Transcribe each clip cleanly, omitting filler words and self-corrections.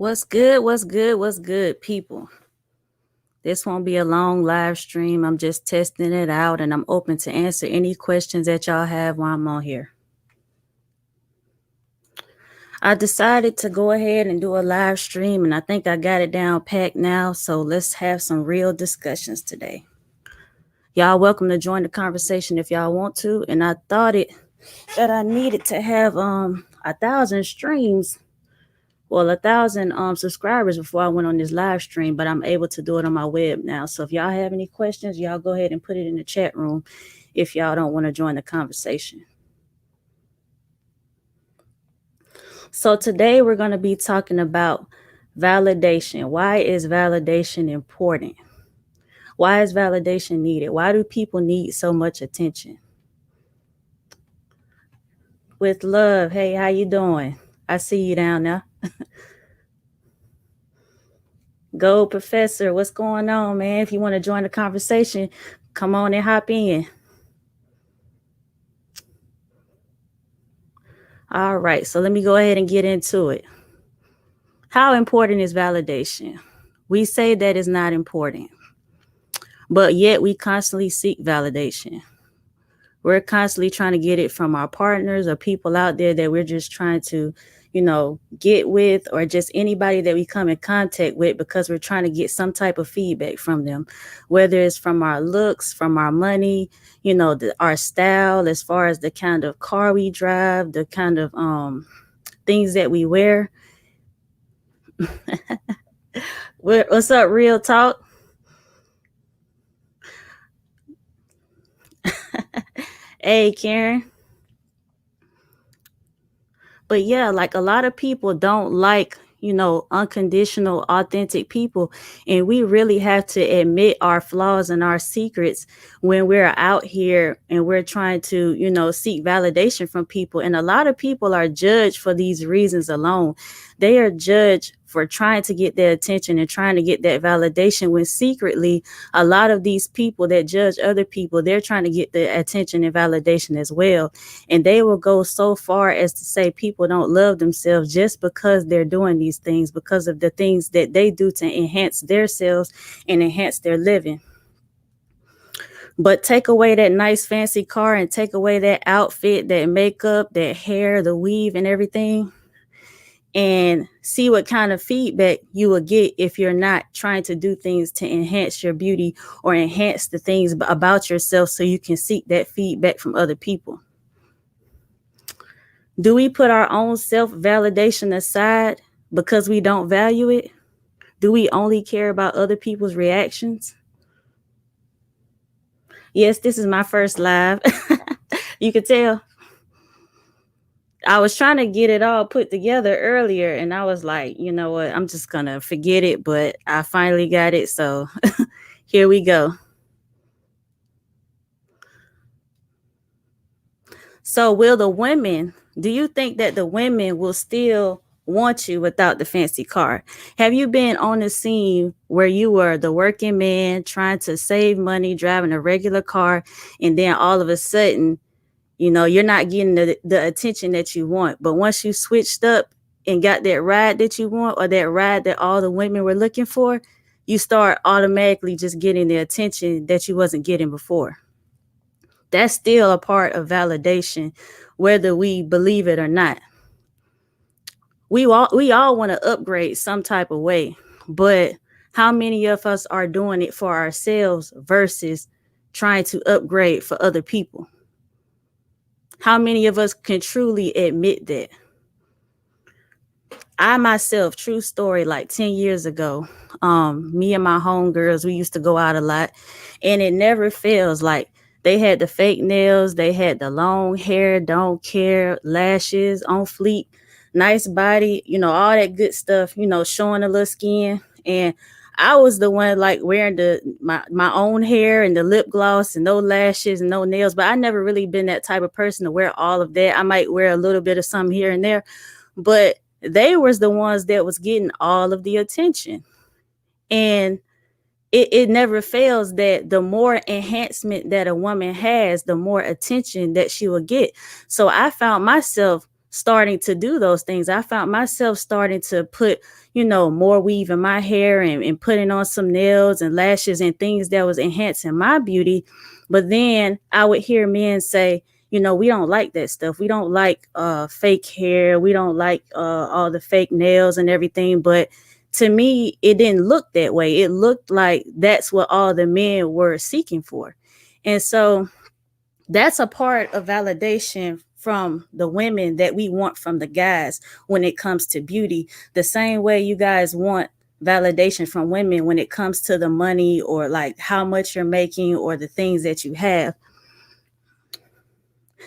What's good? What's good? What's good, people? This won't be a long live stream. I'm just testing it out and I'm open to answer any questions that y'all have while I'm on here. I decided to go ahead and do a live stream and I think I got it down packed now. So let's have some real discussions today. Y'all welcome to join the conversation if y'all want to. And I thought that I needed to have 1,000 streams. Well, 1,000 subscribers before I went on this live stream, but I'm able to do it on my web now. So if y'all have any questions, y'all go ahead and put it in the chat room if y'all don't want to join the conversation. So today we're going to be talking about validation. Why is validation important? Why is validation needed? Why do people need so much attention? With love, hey, how you doing? I see you down there. Go, Professor. What's going on, man? If you want to join the conversation, come on and hop in. All right, so let me go ahead and get into it. How important is validation? We say that it's not important, but yet we constantly seek validation. We're constantly trying to get it from our partners or people out there that we're just trying to, get with, or just anybody that we come in contact with, because we're trying to get some type of feedback from them, whether it's from our looks, from our money, our style, as far as the kind of car we drive, the kind of things that we wear. What's up, real talk? Hey, Karen. But yeah, like a lot of people don't like, unconditional, authentic people. And we really have to admit our flaws and our secrets when we're out here and we're trying to, seek validation from people. And a lot of people are judged for these reasons alone. They are judged for trying to get their attention and trying to get that validation, when secretly a lot of these people that judge other people, they're trying to get the attention and validation as well. And they will go so far as to say people don't love themselves just because they're doing these things, because of the things that they do to enhance themselves and enhance their living. But take away that nice fancy car and take away that outfit, that makeup, that hair, the weave and everything, and see what kind of feedback you will get if you're not trying to do things to enhance your beauty or enhance the things about yourself so you can seek that feedback from other people. Do we put our own self-validation aside because we don't value it? Do we only care about other people's reactions? Yes, this is my first live. You can tell. I was trying to get it all put together earlier and I was like, you know what, I'm just going to forget it, but I finally got it. So here we go. So do you think that the women will still want you without the fancy car? Have you been on the scene where you were the working man trying to save money, driving a regular car, and then all of a sudden, you're not getting the attention that you want. But once you switched up and got that ride that you want, or that ride that all the women were looking for, you start automatically just getting the attention that you wasn't getting before. That's still a part of validation, whether we believe it or not. We all want to upgrade some type of way, but how many of us are doing it for ourselves versus trying to upgrade for other people? How many of us can truly admit that? I myself, true story, like 10 years ago, me and my homegirls, we used to go out a lot, and it never fails. Like, they had the fake nails, they had the long hair, don't care, lashes on fleek, nice body, all that good stuff, showing a little skin. And I was the one like wearing my own hair and the lip gloss and no lashes and no nails, but I never really been that type of person to wear all of that. I might wear a little bit of something here and there, but they was the ones that was getting all of the attention. And it never fails that the more enhancement that a woman has, the more attention that she will get. So I found myself starting to do those things. I found myself starting to put, more weave in my hair, and putting on some nails and lashes and things that was enhancing my beauty. But then I would hear men say, we don't like that stuff. We don't like fake hair. We don't like all the fake nails and everything. But to me, it didn't look that way. It looked like that's what all the men were seeking for. And so that's a part of validation from the women that we want from the guys when it comes to beauty. The same way you guys want validation from women when it comes to the money, or like how much you're making, or the things that you have.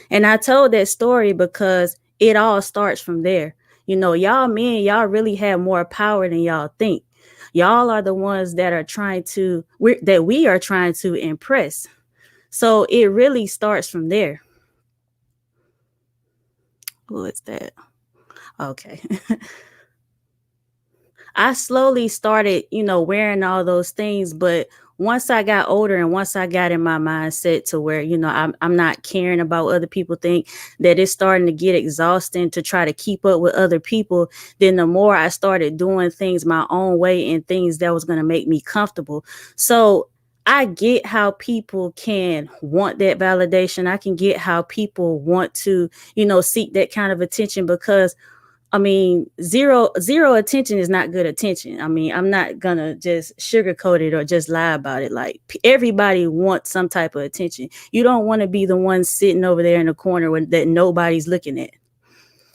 And I told that story because it all starts from there. Y'all men, y'all really have more power than y'all think. Y'all are the ones that are that we are trying to impress. So it really starts from there. What's that? Okay. I slowly started, wearing all those things. But once I got older, and once I got in my mindset to where, I'm not caring about what other people think, that it's starting to get exhausting to try to keep up with other people, then the more I started doing things my own way, and things that was going to make me comfortable. So I get how people can want that validation. I can get how people want to, seek that kind of attention, because zero attention is not good attention. I'm not gonna just sugarcoat it or just lie about it. Like, everybody wants some type of attention. You don't want to be the one sitting over there in the corner that nobody's looking at.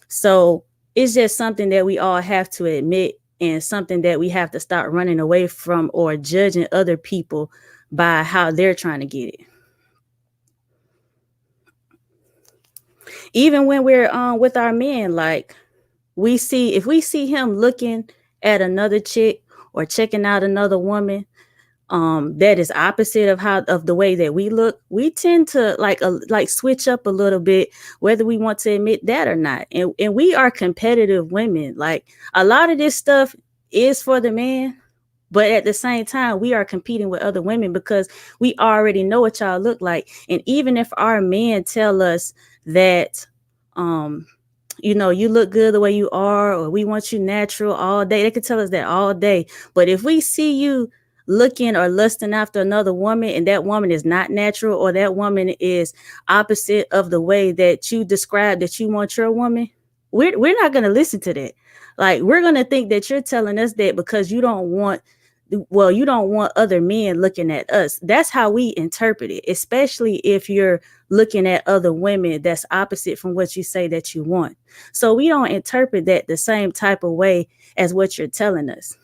So it's just something that we all have to admit, and something that we have to start running away from, or judging other people by how they're trying to get it. Even when we're with our men, like, if we see him looking at another chick, or checking out another woman that is opposite of the way that we look, we tend to like switch up a little bit, whether we want to admit that or not. And we are competitive women. Like, a lot of this stuff is for the man, but at the same time, we are competing with other women because we already know what y'all look like. And even if our men tell us that you look good the way you are, or we want you natural all day, they could tell us that all day. But if we see you looking or lusting after another woman, and that woman is not natural, or that woman is opposite of the way that you describe that you want your woman, we're not going to listen to that. Like, we're going to think that you're telling us that because you don't want other men looking at us. That's how we interpret it, especially if you're looking at other women that's opposite from what you say that you want. So we don't interpret that the same type of way as what you're telling us.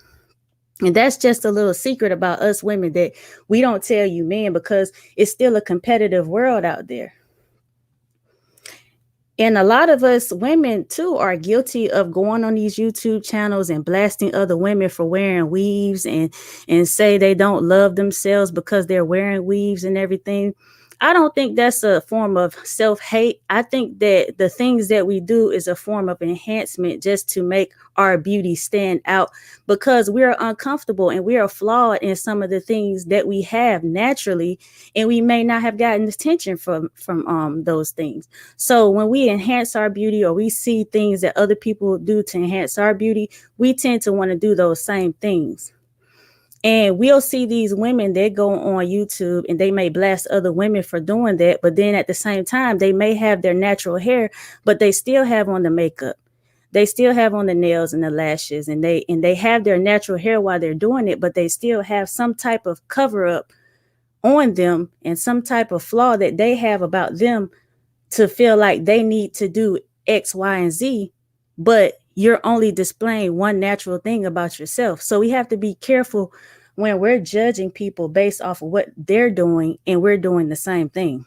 And that's just a little secret about us women that we don't tell you men, because it's still a competitive world out there. And a lot of us women too are guilty of going on these YouTube channels and blasting other women for wearing weaves, and say they don't love themselves because they're wearing weaves and everything. I don't think that's a form of self-hate. I think that the things that we do is a form of enhancement, just to make our beauty stand out, because we're uncomfortable and we are flawed in some of the things that we have naturally, and we may not have gotten attention from those things. So when we enhance our beauty, or we see things that other people do to enhance our beauty, we tend to want to do those same things. And we'll see these women that go on YouTube, and they may blast other women for doing that. But then at the same time, they may have their natural hair, but they still have on the makeup. They still have on the nails and the lashes, and they have their natural hair while they're doing it, but they still have some type of cover up on them, and some type of flaw that they have about them, to feel like they need to do X, Y, and Z. But you're only displaying one natural thing about yourself. So we have to be careful when we're judging people based off of what they're doing, and we're doing the same thing.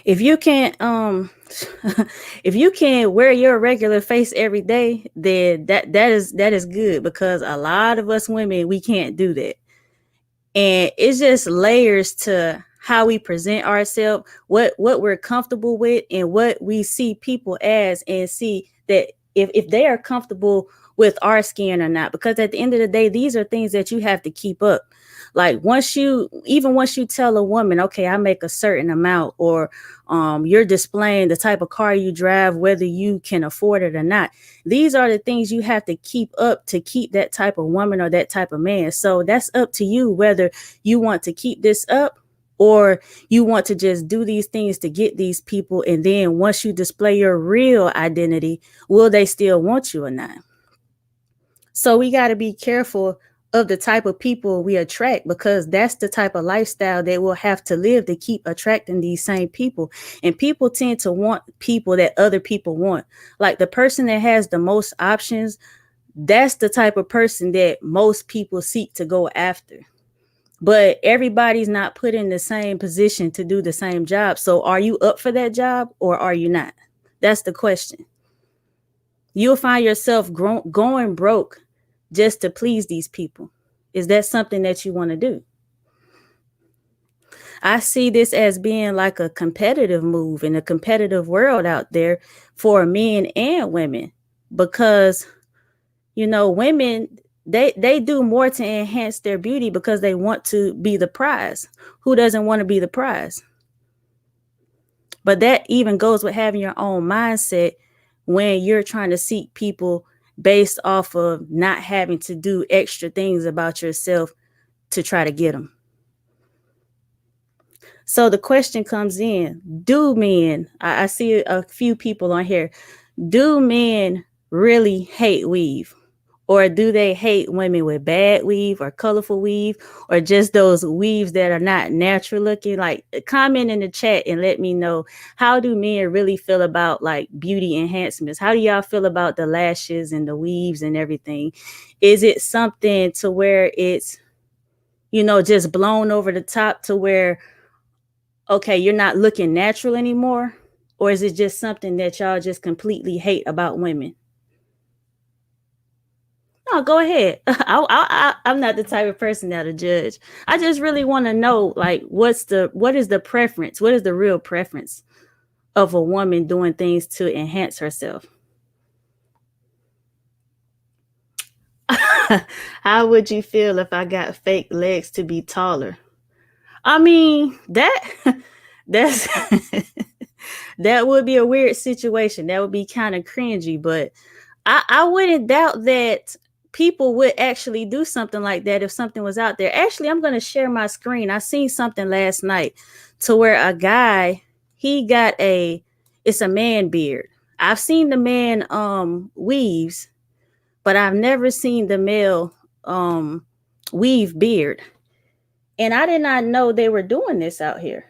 If you can't if you can wear your regular face every day, then that is good, because a lot of us women, we can't do that. And it's just layers to how we present ourselves, what we're comfortable with, and what we see people as, and see that if they are comfortable with our skin or not. Because at the end of the day, these are things that you have to keep up. Like once you tell a woman, okay, I make a certain amount, or you're displaying the type of car you drive, whether you can afford it or not. These are the things you have to keep up to keep that type of woman or that type of man. So that's up to you whether you want to keep this up, or you want to just do these things to get these people. And then once you display your real identity, will they still want you or not? So we got to be careful of the type of people we attract, because that's the type of lifestyle that we'll have to live to keep attracting these same people. And people tend to want people that other people want. Like the person that has the most options, that's the type of person that most people seek to go after. But everybody's not put in the same position to do the same job. So are you up for that job or are you not? That's the question. You'll find yourself going broke just to please these people. Is that something that you want to do? I see this as being like a competitive move in a competitive world out there for men and women, because women, they do more to enhance their beauty because they want to be the prize. Who doesn't want to be the prize? But that even goes with having your own mindset when you're trying to seek people based off of not having to do extra things about yourself to try to get them. So the question comes in, do men, I see a few people on here, do men really hate weave? Or do they hate women with bad weave or colorful weave, or just those weaves that are not natural looking? Like, comment in the chat and let me know, how do men really feel about like beauty enhancements? How do y'all feel about the lashes and the weaves and everything? Is it something to where it's, just blown over the top to where, okay, you're not looking natural anymore? Or is it just something that y'all just completely hate about women? No, go ahead. I'm not the type of person that'll judge. I just really want to know, like, what is the preference? What is the real preference of a woman doing things to enhance herself? How would you feel if I got fake legs to be taller? I mean, that's that would be a weird situation. That would be kind of cringy, but I wouldn't doubt that people would actually do something like that if something was out there. Actually, I'm going to share my screen. I seen something last night to where a guy, it's a man beard. I've seen the man weaves, but I've never seen the male weave beard. And I did not know they were doing this out here.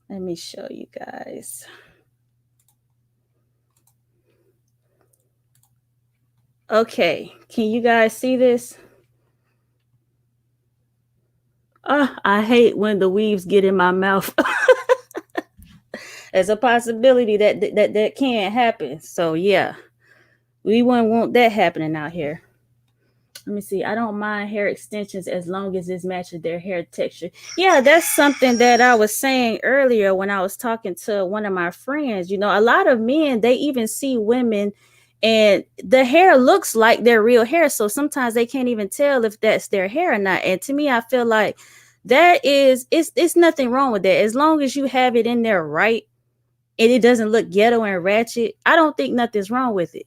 Let me show you guys. Okay, can you guys see this? I hate when the weaves get in my mouth. There's a possibility that can't happen. So yeah, we wouldn't want that happening out here. Let me see. I don't mind hair extensions as long as it matches their hair texture. Yeah, that's something that I was saying earlier when I was talking to one of my friends. A lot of men, they even see women and the hair looks like their real hair. So sometimes they can't even tell if that's their hair or not. And to me, I feel like it's nothing wrong with that. As long as you have it in there right and it doesn't look ghetto and ratchet, I don't think nothing's wrong with it.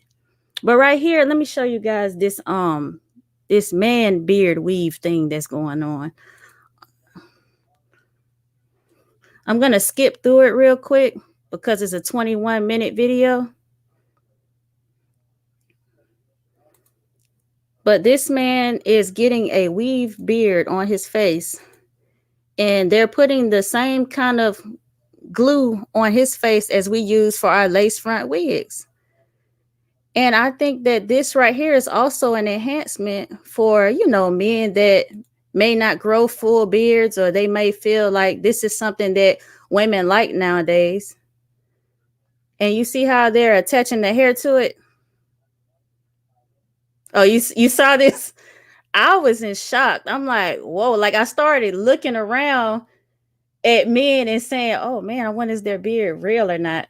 But right here, let me show you guys this man beard weave thing that's going on. I'm going to skip through it real quick because it's a 21-minute video. But this man is getting a weave beard on his face, and they're putting the same kind of glue on his face as we use for our lace front wigs. And I think that this right here is also an enhancement for, men that may not grow full beards, or they may feel like this is something that women like nowadays. And you see how they're attaching the hair to it? Oh, you saw this? I was in shock. I'm like, whoa. Like, I started looking around at men and saying, oh man, I wonder is their beard real or not?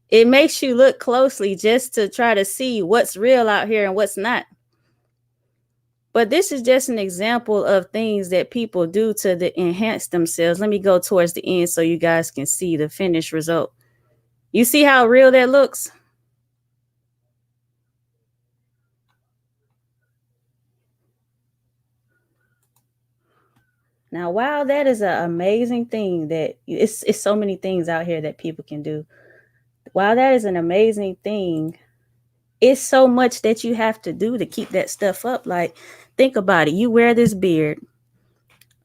It makes you look closely just to try to see what's real out here and what's not. But this is just an example of things that people do enhance themselves. Let me go towards the end so you guys can see the finished result. You see how real that looks? Now, wow, that is an amazing thing that it's so many things out here that people can do. Wow, that is an amazing thing. It's so much that you have to do to keep that stuff up. Like, think about it. You wear this beard.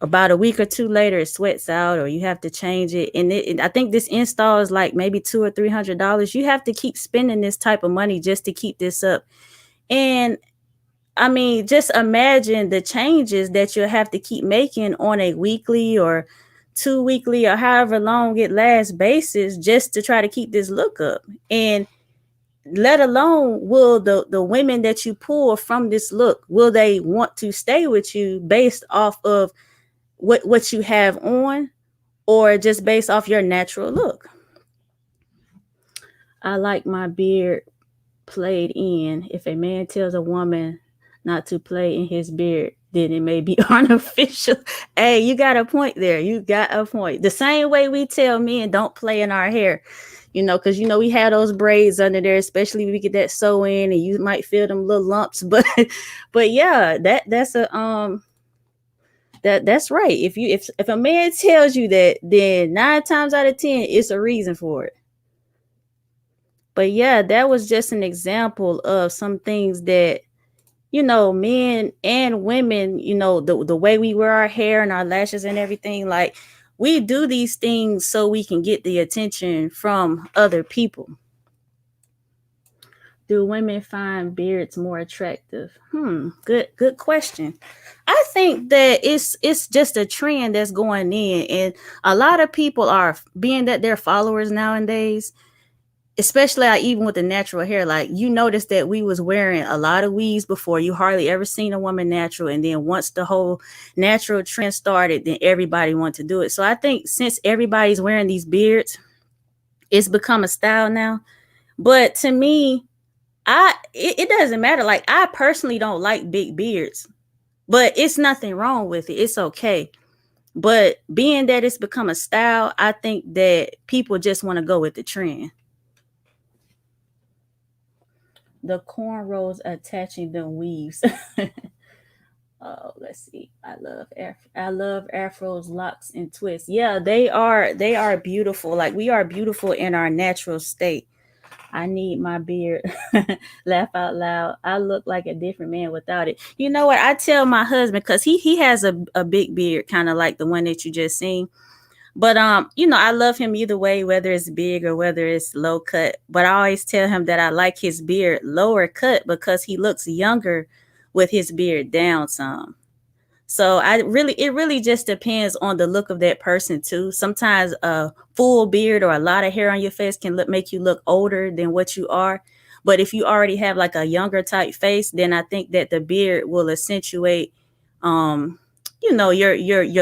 About a week or two later, it sweats out, or you have to change it. And I think this install is like maybe $200 or $300. You have to keep spending this type of money just to keep this up. And I mean, just imagine the changes that you'll have to keep making on a weekly or 2 weekly or however long it lasts basis just to try to keep this look up. And let alone will the women that you pull from this look, will they want to stay with you based off of what you have on, or just based off your natural look? I like my beard played in. If a man tells a woman not to play in his beard, then it may be artificial. Hey, you got a point there. You got a point. The same way we tell men don't play in our hair, because we have those braids under there, especially if we get that sew in, and you might feel them little lumps. But yeah, that's right. If a man tells you that, then 9 times out of 10, it's a reason for it. But yeah, that was just an example of some things that men and women, the way we wear our hair and our lashes and everything, like we do these things so we can get the attention from other people. Do women find beards more attractive? Good question. I think that it's just a trend that's going in, and a lot of people are being that they're followers nowadays, especially even with the natural hair. Like, you notice that we was wearing a lot of weaves before. You hardly ever seen a woman natural, and then once the whole natural trend started, then everybody wanted to do it. So I think since everybody's wearing these beards, it's become a style now. But to me, it doesn't matter. Like, I personally don't like big beards, but it's nothing wrong with it. It's okay. But being that it's become a style, I think that people just want to go with the trend. The cornrows attaching the weaves. Oh, let's see. I love afros, locks, and twists. Yeah, they are beautiful. Like, we are beautiful in our natural state. I need my beard. Laugh out loud. I look like a different man without it. You know what? I tell my husband, because he has a big beard, kind of like the one that you just seen. But I love him either way, whether it's big or whether it's low cut. But I always tell him that I like his beard lower cut because he looks younger with his beard down some. So it really just depends on the look of that person too. Sometimes a full beard or a lot of hair on your face can make you look older than what you are. But if you already have like a younger type face, then I think that the beard will accentuate, your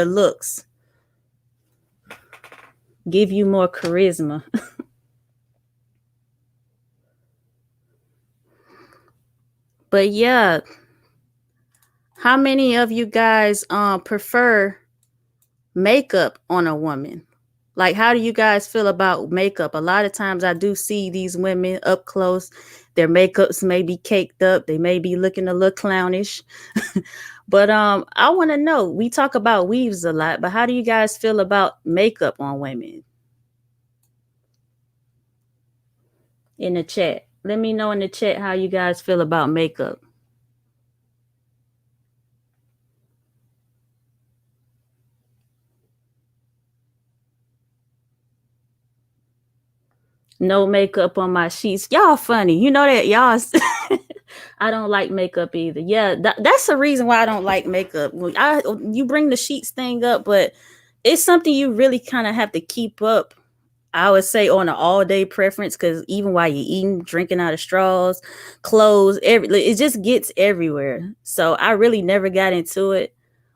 looks, give you more charisma. But yeah, how many of you guys prefer makeup on a woman? Like, how do you guys feel about makeup? A lot of times I do see these women up close. Their makeups may be caked up. They may be looking a little clownish. But I want to know, we talk about weaves a lot, but how do you guys feel about makeup on women? In the chat. Let me know in the chat how you guys feel about makeup. No makeup on my sheets. Y'all funny. You know that, y'all. I don't like makeup either. Yeah, that's the reason why I don't like makeup. You bring the sheets thing up, but it's something you really kind of have to keep up. I would say on an all day preference, because even while you're eating, drinking out of straws, clothes, it just gets everywhere. So I really never got into it.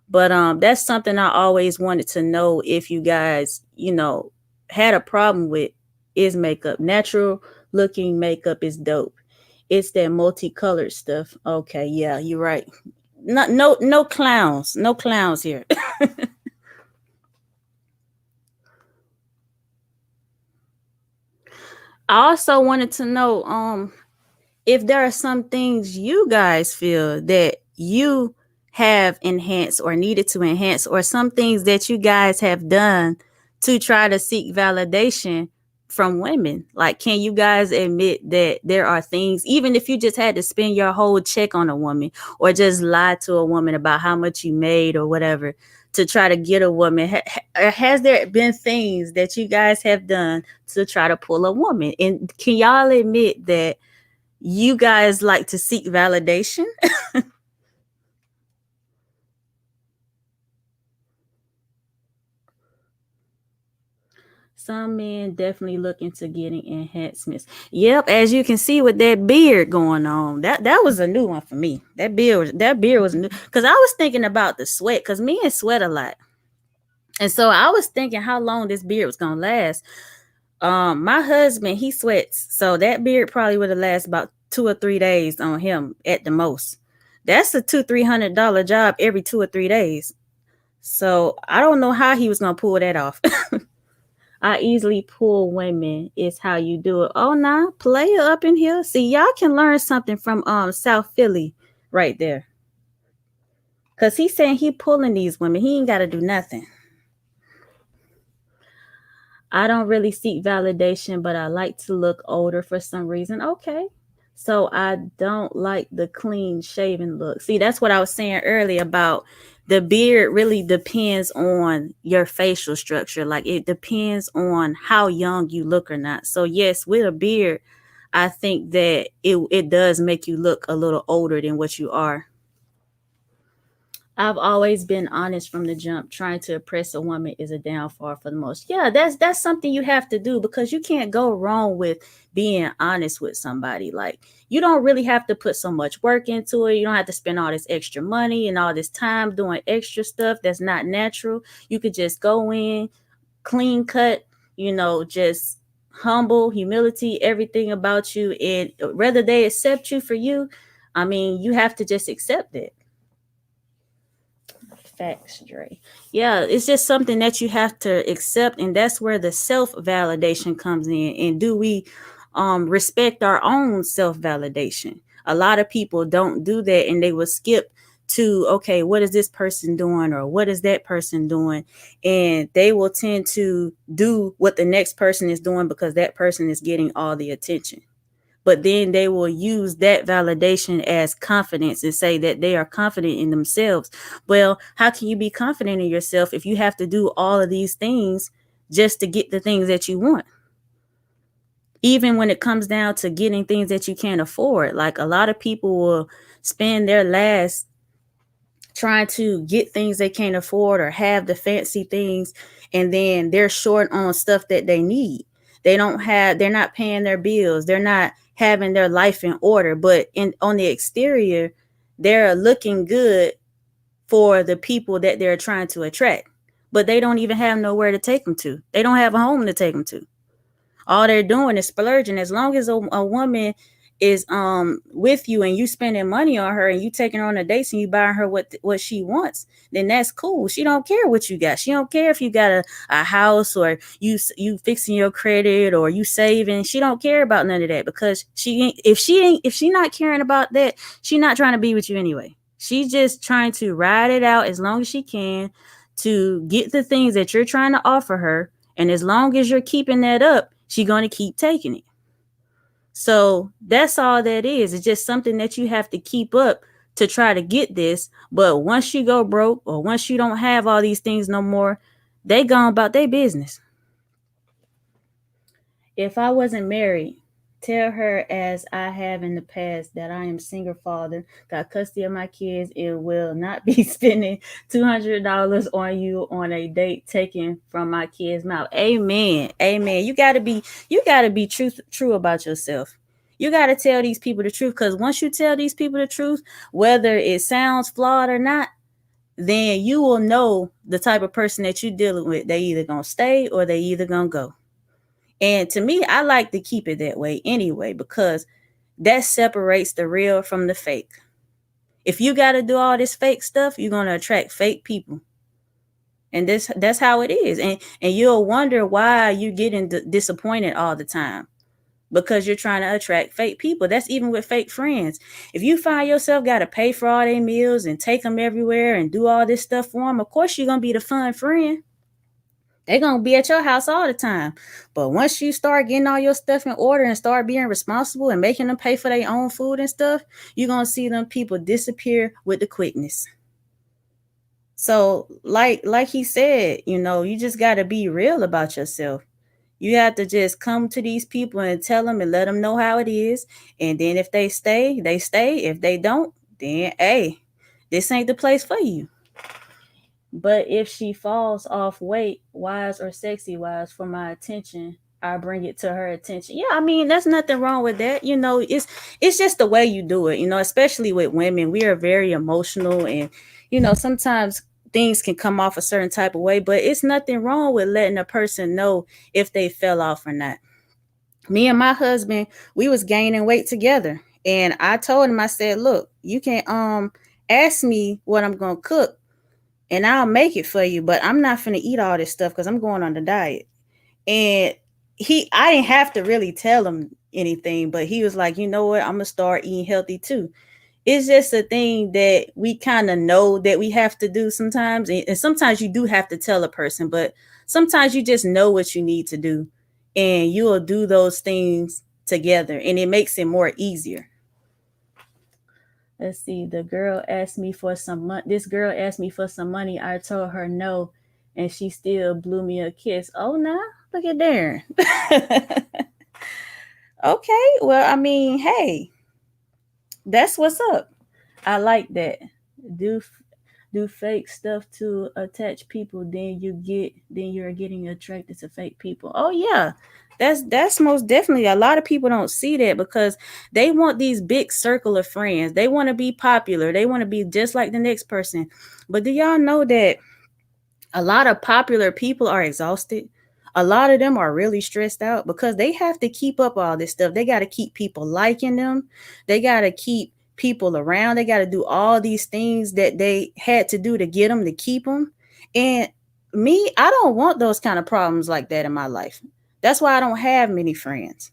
But that's something I always wanted to know if you guys, had a problem with is makeup. Natural looking makeup is dope. It's that multicolored stuff. Okay, yeah, you're right. No clowns. No clowns here. I also wanted to know if there are some things you guys feel that you have enhanced or needed to enhance, or some things that you guys have done to try to seek validation from women. Like, can you guys admit that there are things, even if you just had to spend your whole check on a woman or just lie to a woman about how much you made or whatever to try to get a woman? Has there been things that you guys have done to try to pull a woman? And can y'all admit that you guys like to seek validation? Some men definitely look into getting enhancements. Yep, as you can see with that beard going on, that was a new one for me. That beard was new because I was thinking about the sweat because men sweat a lot, and so I was thinking how long this beard was gonna last. My husband, he sweats, so that beard probably would have lasted about 2 or 3 days on him at the most. That's a $200-300 job every 2 or 3 days. So I don't know how he was gonna pull that off. I easily pull women is how you do it. Oh nah, player up in here. See, y'all can learn something from South Philly right there. Cause he's saying he pulling these women. He ain't gotta do nothing. I don't really seek validation, but I like to look older for some reason. Okay. So I don't like the clean shaven look. See, that's what I was saying earlier about the beard really depends on your facial structure. Like it depends on how young you look or not. So yes, with a beard, I think that it does make you look a little older than what you are. I've always been honest from the jump. Trying to impress a woman is a downfall for the most. Yeah, that's something you have to do because you can't go wrong with being honest with somebody. Like you don't really have to put so much work into it. You don't have to spend all this extra money and all this time doing extra stuff that's not natural. You could just go in, clean cut, just humble, humility, everything about you. And whether they accept you for you, I mean, you have to just accept it. Facts, Dre. Yeah, it's just something that you have to accept, and that's where the self validation comes in. And do we respect our own self validation? A lot of people don't do that, and they will skip to, okay, what is this person doing, or what is that person doing, and they will tend to do what the next person is doing because that person is getting all the attention. But then they will use that validation as confidence and say that they are confident in themselves. Well, how can you be confident in yourself if you have to do all of these things just to get the things that you want? Even when it comes down to getting things that you can't afford, like a lot of people will spend their last trying to get things they can't afford or have the fancy things, and then they're short on stuff that they need. They're not paying their bills, they're not having their life in order, but in on the exterior they're looking good for the people that they're trying to attract, but they don't even have nowhere to take them to. They don't have a home to take them to. All they're doing is splurging. As long as a woman is with you and you spending money on her and you taking her on a date and you buying her what she wants, then that's cool. She don't care what you got. She don't care if you got a house, or you fixing your credit, or you saving. She don't care about none of that, because if she not caring about that, she not trying to be with you anyway. She's just trying to ride it out as long as she can to get the things that you're trying to offer her. And as long as you're keeping that up, she's going to keep taking it. So that's all that is. It's just something that you have to keep up to try to get this. But once you go broke, or once you don't have all these things no more, they gone about their business. If I wasn't married, tell her as I have in the past that I am single father, got custody of my kids, and will not be spending $200 on you on a date taken from my kids' mouth. Amen. Amen. You gotta be true about yourself. You gotta tell these people the truth, because once you tell these people the truth, whether it sounds flawed or not, then you will know the type of person that you're dealing with. They either gonna stay or they either gonna go. And to me, I like to keep it that way anyway, because that separates the real from the fake. If you got to do all this fake stuff, you're going to attract fake people. And that's how it is. And you'll wonder why you're getting disappointed all the time, because you're trying to attract fake people. That's even with fake friends. If you find yourself got to pay for all their meals and take them everywhere and do all this stuff for them, of course you're going to be the fun friend. They're going to be at your house all the time. But once you start getting all your stuff in order and start being responsible and making them pay for their own food and stuff, you're going to see them people disappear with the quickness. So like he said, you just got to be real about yourself. You have to just come to these people and tell them and let them know how it is. And then if they stay, they stay. If they don't, then hey, this ain't the place for you. But if she falls off weight wise or sexy wise for my attention, I bring it to her attention. Yeah, I mean, there's nothing wrong with that. It's just the way you do it, especially with women. We are very emotional, and sometimes things can come off a certain type of way, but it's nothing wrong with letting a person know if they fell off or not. Me and my husband, we was gaining weight together, and I told him, I said, look, you can ask me what I'm gonna cook and I'll make it for you, but I'm not finna eat all this stuff because I'm going on the diet. And I didn't have to really tell him anything, but he was like, you know what, I'm gonna start eating healthy too. It's just a thing that we kind of know that we have to do sometimes. And sometimes you do have to tell a person, but sometimes you just know what you need to do and you will do those things together and it makes it more easier. Let's see. This girl asked me for some money. I told her no, and she still blew me a kiss. Oh, nah, look at there. Okay, well, I mean, hey, that's what's up. I like that. Do do fake stuff to attach people, then you're getting attracted to fake people. Oh yeah. That's most definitely. A lot of people don't see that because they want these big circle of friends. They want to be popular. They want to be just like the next person. But do y'all know that a lot of popular people are exhausted? A lot of them are really stressed out because they have to keep up all this stuff. They got to keep people liking them. They got to keep people around. They got to do all these things that they had to do to get them, to keep them. And me, I don't want those kind of problems like that in my life. That's why I don't have many friends,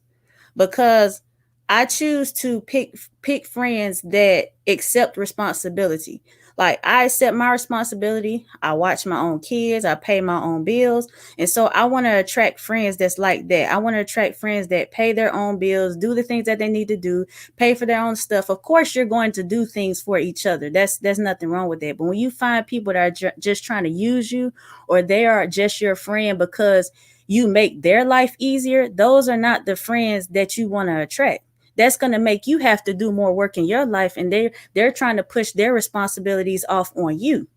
because I choose to pick friends that accept responsibility. Like I accept my responsibility. I watch my own kids. I pay my own bills. And so I want to attract friends that's like that. I want to attract friends that pay their own bills, do the things that they need to do, pay for their own stuff. Of course, you're going to do things for each other. There's nothing wrong with that. But when you find people that are just trying to use you, or they are just your friend because you make their life easier, those are not the friends that you want to attract. That's going to make you have to do more work in your life, and they're trying to push their responsibilities off on you.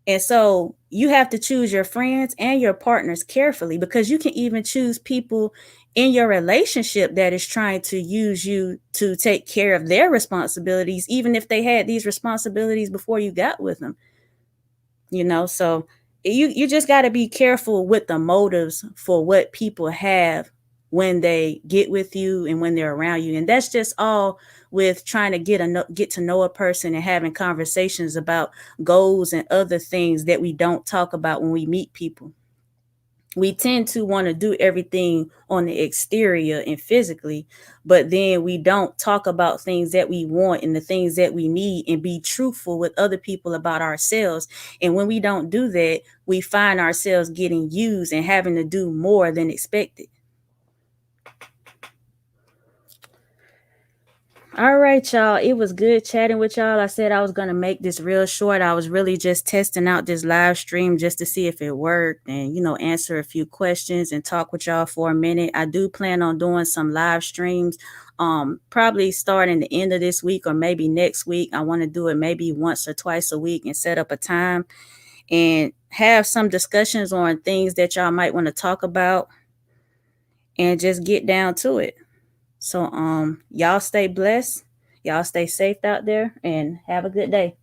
And so you have to choose your friends and your partners carefully, because you can even choose people in your relationship that is trying to use you to take care of their responsibilities, even if they had these responsibilities before you got with them. So you just got to be careful with the motives for what people have when they get with you and when they're around you. And that's just all with trying to get to know a person and having conversations about goals and other things that we don't talk about when we meet people. We tend to want to do everything on the exterior and physically, but then we don't talk about things that we want and the things that we need and be truthful with other people about ourselves. And when we don't do that, we find ourselves getting used and having to do more than expected. All right, y'all. It was good chatting with y'all. I said I was going to make this real short. I was really just testing out this live stream just to see if it worked and, answer a few questions and talk with y'all for a minute. I do plan on doing some live streams, probably starting the end of this week or maybe next week. I want to do it maybe once or twice a week and set up a time and have some discussions on things that y'all might want to talk about and just get down to it. So y'all stay blessed. Y'all stay safe out there and have a good day.